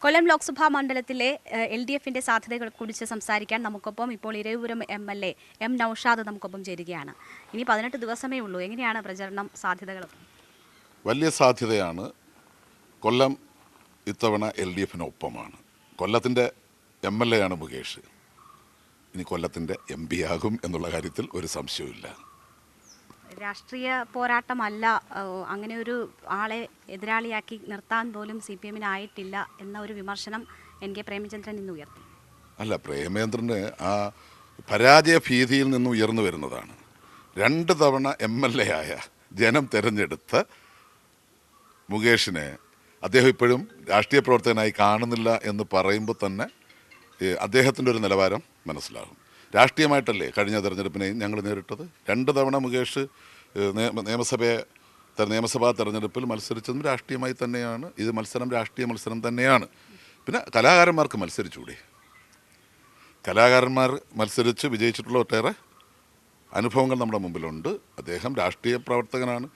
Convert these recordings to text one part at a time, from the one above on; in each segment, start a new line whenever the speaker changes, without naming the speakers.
കൊല്ലം ലോക്സഭാ മണ്ഡലത്തിലെ LDFന്റെ സാധ്യതകളെക്കുറിച്ച് സംസാരിക്കാൻ നമുക്കൊപ്പം ഇപ്പോൾ ഇരവിപുരം MLA M നൌഷാദ് നമുക്കൊപ്പം ചേരുകയാണ്. ഇനി 18 ദിവസമേ ഉള്ളൂ. എങ്ങനെയാണ് പ്രചരണം സാധ്യതകൾ?
വലിയ സാധ്യതയാണ്. കൊല്ലം ഇത്തവണ LDFനൊപ്പമാണ്. കൊല്ലത്തിൻ്റെ MLA ആണ് മുകേഷ്. ഇനി കൊല്ലത്തിൻ്റെ MP ആകും എന്നുള്ള കാര്യത്തിൽ ഒരു സംശയവുമില്ല.
രാഷ്ട്രീയ പോരാട്ടമല്ല, അങ്ങനെ ഒരു ആളെ എതിരാളിയാക്കി നിർത്താൻ പോലും CPMനായിട്ടില്ല എന്ന ഒരു വിമർശനം NK പ്രേമചന്ദ്രൻ ഇന്ന് ഉയർത്തി.
അല്ല, പ്രേമചന്ദ്രന് ആ പരാജയ ഭീതിയിൽ നിന്ന് ഉയർന്നു വരുന്നതാണ്. 2 തവണ MLA ആയ ജനം തിരഞ്ഞെടുത്ത മുകേഷിനെ അദ്ദേഹം ഇപ്പോഴും രാഷ്ട്രീയ പ്രവർത്തകനായി കാണുന്നില്ല എന്ന് പറയുമ്പോൾ തന്നെ അദ്ദേഹത്തിൻ്റെ ഒരു നിലവാരം മനസ്സിലാകും. രാഷ്ട്രീയമായിട്ടല്ലേ കഴിഞ്ഞ തെരഞ്ഞെടുപ്പിനെയും ഞങ്ങൾ നേരിട്ടത്. 2 തവണ മുകേഷ് നിയമസഭാ തെരഞ്ഞെടുപ്പിൽ മത്സരിച്ചതും രാഷ്ട്രീയമായി തന്നെയാണ്. ഇത് രാഷ്ട്രീയ മത്സരം തന്നെയാണ്. പിന്നെ കലാകാരന്മാർക്ക് മത്സരിച്ചുകൂടെ? കലാകാരന്മാർ മത്സരിച്ച് വിജയിച്ചിട്ടുള്ള ഒട്ടേറെ അനുഭവങ്ങൾ നമ്മുടെ മുമ്പിലുണ്ട്. അദ്ദേഹം രാഷ്ട്രീയ പ്രവർത്തകനാണ്.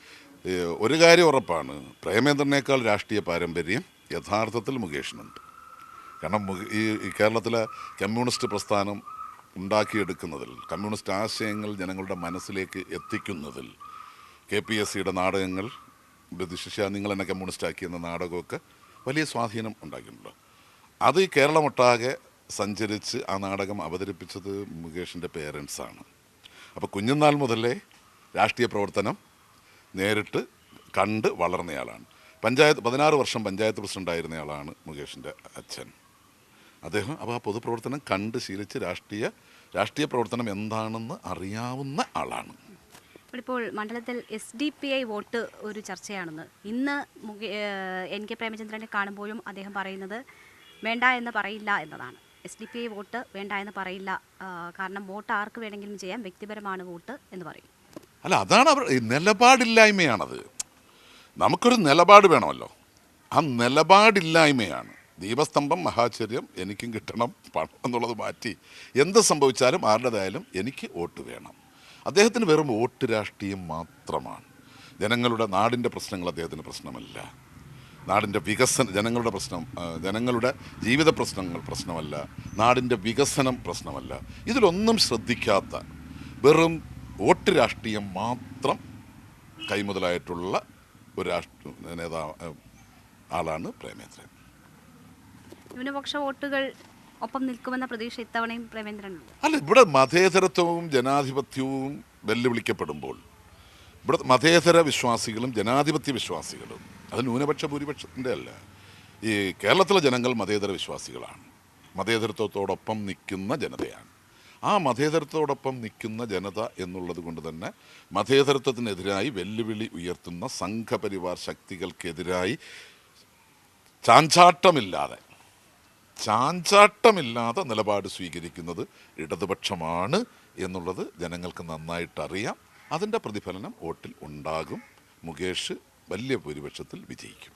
ഒരു കാര്യം ഉറപ്പാണ്, പ്രേമേന്ദ്രനേക്കാൾ രാഷ്ട്രീയ പാരമ്പര്യം യഥാർത്ഥത്തിൽ മുകേഷിനുണ്ട്. കാരണം ഈ കേരളത്തിലെ കമ്മ്യൂണിസ്റ്റ് പ്രസ്ഥാനം ഉണ്ടാക്കിയെടുക്കുന്നതിൽ, കമ്മ്യൂണിസ്റ്റ് ആശയങ്ങൾ ജനങ്ങളുടെ മനസ്സിലേക്ക് എത്തിക്കുന്നതിൽ KPSCയുടെ നാടകങ്ങൾ, ബ്രിട്ടീഷ് നിങ്ങൾ എന്നെ കമ്മ്യൂണിസ്റ്റ് എന്ന നാടകമൊക്കെ വലിയ സ്വാധീനം ഉണ്ടാക്കിയിട്ടുണ്ട്. അത് ഈ കേരളമൊട്ടാകെ സഞ്ചരിച്ച് ആ നാടകം അവതരിപ്പിച്ചത് മുകേഷിൻ്റെ പേരൻസാണ്. അപ്പോൾ കുഞ്ഞുനാൾ മുതലേ രാഷ്ട്രീയ പ്രവർത്തനം നേരിട്ട് കണ്ട് വളർന്നയാളാണ്. 16 വർഷം പഞ്ചായത്ത് പ്രസിഡൻ്റായിരുന്നയാളാണ് മുകേഷിൻ്റെ അച്ഛൻ. അദ്ദേഹം അപ്പോൾ ആ പൊതുപ്രവർത്തനം കണ്ട് ശീലിച്ച് രാഷ്ട്രീയ പ്രവർത്തനം എന്താണെന്ന് അറിയാവുന്ന ആളാണ്.
ഇപ്പോൾ മണ്ഡലത്തിൽ SDPI വോട്ട് ഒരു ചർച്ചയാണെന്ന്. ഇന്ന് NK പ്രേമചന്ദ്രനെ കാണുമ്പോഴും അദ്ദേഹം പറയുന്നത് വേണ്ട എന്ന് പറയില്ല എന്നതാണ്. SDPI വോട്ട് വേണ്ട എന്ന് പറയില്ല, കാരണം വോട്ട് ആർക്ക് വേണമെങ്കിലും ചെയ്യാം, വ്യക്തിപരമാണ് വോട്ട് എന്ന് പറയും.
അല്ല, അതാണ് അവർ നിലപാടില്ലായ്മയാണത്. നമുക്കൊരു നിലപാട് വേണമല്ലോ. ആ നിലപാടില്ലായ്മയാണ്. ദീപസ്തംഭം മഹാചര്യം എനിക്കും കിട്ടണം പണം എന്നുള്ളത് മാറ്റി എന്ത് സംഭവിച്ചാലും ആരുടേതായാലും എനിക്ക് വോട്ട് വേണം. അദ്ദേഹത്തിന് വെറും വോട്ട് രാഷ്ട്രീയം മാത്രമാണ്. നാടിൻ്റെ പ്രശ്നങ്ങൾ അദ്ദേഹത്തിന് പ്രശ്നമല്ല. നാടിൻ്റെ ജനങ്ങളുടെ പ്രശ്നം, ജനങ്ങളുടെ ജീവിത പ്രശ്നങ്ങൾ പ്രശ്നമല്ല. നാടിൻ്റെ വികസനം പ്രശ്നമല്ല. ഇതിലൊന്നും ശ്രദ്ധിക്കാത്ത വെറും വോട്ട് രാഷ്ട്രീയം മാത്രം കൈമുതലായിട്ടുള്ള ഒരു ആളാണ് പ്രേമേന്ദ്രൻ.
ന്യൂനപക്ഷ വോട്ടുകൾ ഒപ്പം നിൽക്കുമെന്ന പ്രതീക്ഷ ഇത്തവണയും പ്രേമേന്ദ്രനുണ്ട്.
അല്ല, ഇവിടെ മതേതരത്വവും ജനാധിപത്യവും വെല്ലുവിളിക്കപ്പെടുമ്പോൾ ഇവിടെ മതേതര വിശ്വാസികളും ജനാധിപത്യ വിശ്വാസികളും, അത് ന്യൂനപക്ഷ ഭൂരിപക്ഷത്തിൻ്റെ അല്ല, ഈ കേരളത്തിലെ ജനങ്ങൾ മതേതര വിശ്വാസികളാണ്. മതേതരത്വത്തോടൊപ്പം നിൽക്കുന്ന ജനതയാണ്. ആ മതേതരത്തോടൊപ്പം നിൽക്കുന്ന ജനത എന്നുള്ളത് കൊണ്ട് തന്നെ മതേതരത്വത്തിനെതിരായി വെല്ലുവിളി ഉയർത്തുന്ന സംഘപരിവാർ ശക്തികൾക്കെതിരായി ചാഞ്ചാട്ടമില്ലാതെ നിലപാട് സ്വീകരിക്കുന്നത് ഇടതുപക്ഷമാണ് എന്നുള്ളത് ജനങ്ങൾക്ക് നന്നായിട്ടറിയാം. അതിൻ്റെ പ്രതിഫലനം വോട്ടിൽ ഉണ്ടാകും. മുകേഷ് വലിയ ഭൂരിപക്ഷത്തിൽ വിജയിക്കും.